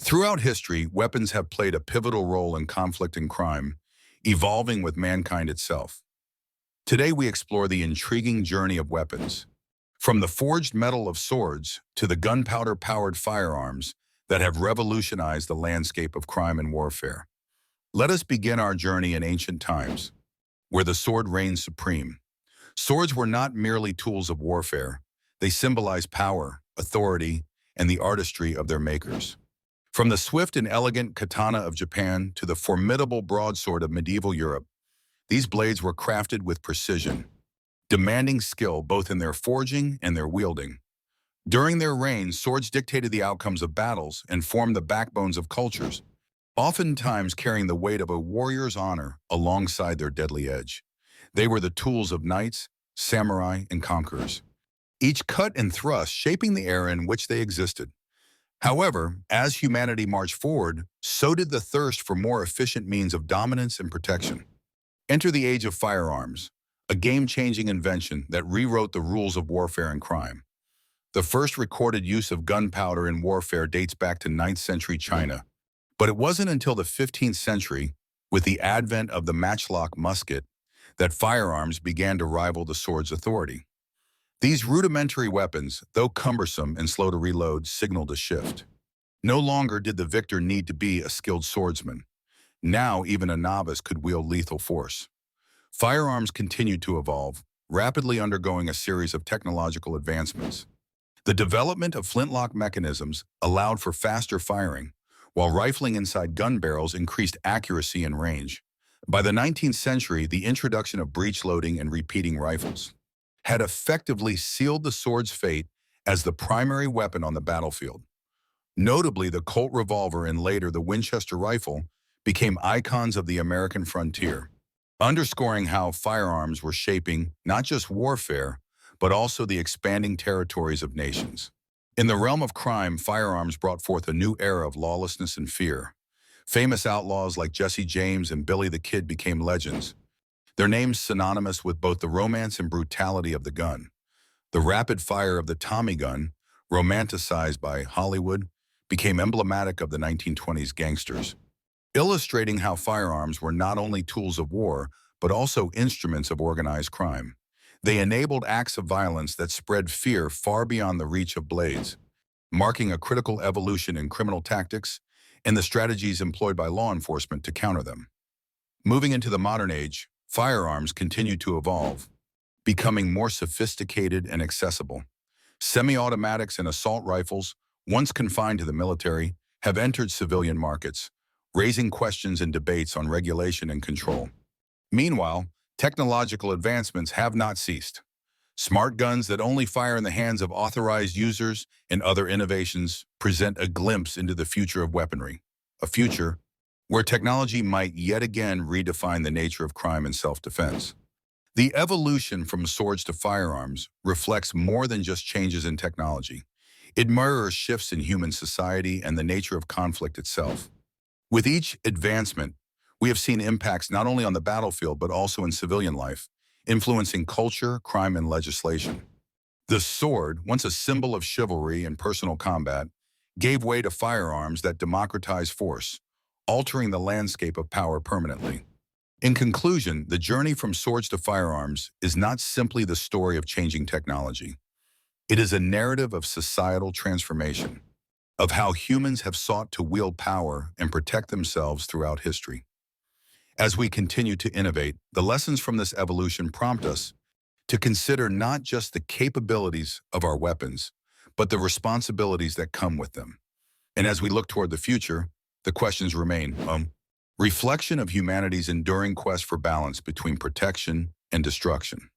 Throughout history, weapons have played a pivotal role in conflict and crime, evolving with mankind itself. Today we explore the intriguing journey of weapons, from the forged metal of swords to the gunpowder-powered firearms that have revolutionized the landscape of crime and warfare. Let us begin our journey in ancient times, where the sword reigned supreme. Swords were not merely tools of warfare. They symbolized power, authority, and the artistry of their makers. From the swift and elegant katana of Japan to the formidable broadsword of medieval Europe, these blades were crafted with precision, demanding skill both in their forging and their wielding. During their reign, swords dictated the outcomes of battles and formed the backbones of cultures, oftentimes carrying the weight of a warrior's honor alongside their deadly edge. They were the tools of knights, samurai, and conquerors, each cut and thrust shaping the era in which they existed. However, as humanity marched forward, so did the thirst for more efficient means of dominance and protection. Enter the age of firearms, a game-changing invention that rewrote the rules of warfare and crime. The first recorded use of gunpowder in warfare dates back to 9th century China, but it wasn't until the 15th century, with the advent of the matchlock musket, that firearms began to rival the sword's authority. These rudimentary weapons, though cumbersome and slow to reload, signaled a shift. No longer did the victor need to be a skilled swordsman. Now even a novice could wield lethal force. Firearms continued to evolve, rapidly undergoing a series of technological advancements. The development of flintlock mechanisms allowed for faster firing, while rifling inside gun barrels increased accuracy and range. By the 19th century, the introduction of breech loading and repeating rifles had effectively sealed the sword's fate as the primary weapon on the battlefield. Notably, the Colt revolver and later the Winchester rifle became icons of the American frontier, underscoring how firearms were shaping not just warfare, but also the expanding territories of nations. In the realm of crime, firearms brought forth a new era of lawlessness and fear. Famous outlaws like Jesse James and Billy the Kid became legends, their names synonymous with both the romance and brutality of the gun. The rapid fire of the Tommy gun, romanticized by Hollywood, became emblematic of the 1920s gangsters, illustrating how firearms were not only tools of war, but also instruments of organized crime. They enabled acts of violence that spread fear far beyond the reach of blades, marking a critical evolution in criminal tactics and the strategies employed by law enforcement to counter them. Moving into the modern age, firearms continue to evolve, becoming more sophisticated and accessible. Semi-automatics and assault rifles, once confined to the military, have entered civilian markets, raising questions and debates on regulation and control. Meanwhile, technological advancements have not ceased. Smart guns that only fire in the hands of authorized users and other innovations present a glimpse into the future of weaponry, a future where technology might yet again redefine the nature of crime and self-defense. The evolution from swords to firearms reflects more than just changes in technology. It mirrors shifts in human society and the nature of conflict itself. With each advancement, we have seen impacts not only on the battlefield but also in civilian life, influencing culture, crime, and legislation. The sword, once a symbol of chivalry and personal combat, gave way to firearms that democratized force, altering the landscape of power permanently. In conclusion, the journey from swords to firearms is not simply the story of changing technology. It is a narrative of societal transformation, of how humans have sought to wield power and protect themselves throughout history. As we continue to innovate, the lessons from this evolution prompt us to consider not just the capabilities of our weapons, but the responsibilities that come with them. And as we look toward the future, the questions remain. Reflection of humanity's enduring quest for balance between protection and destruction.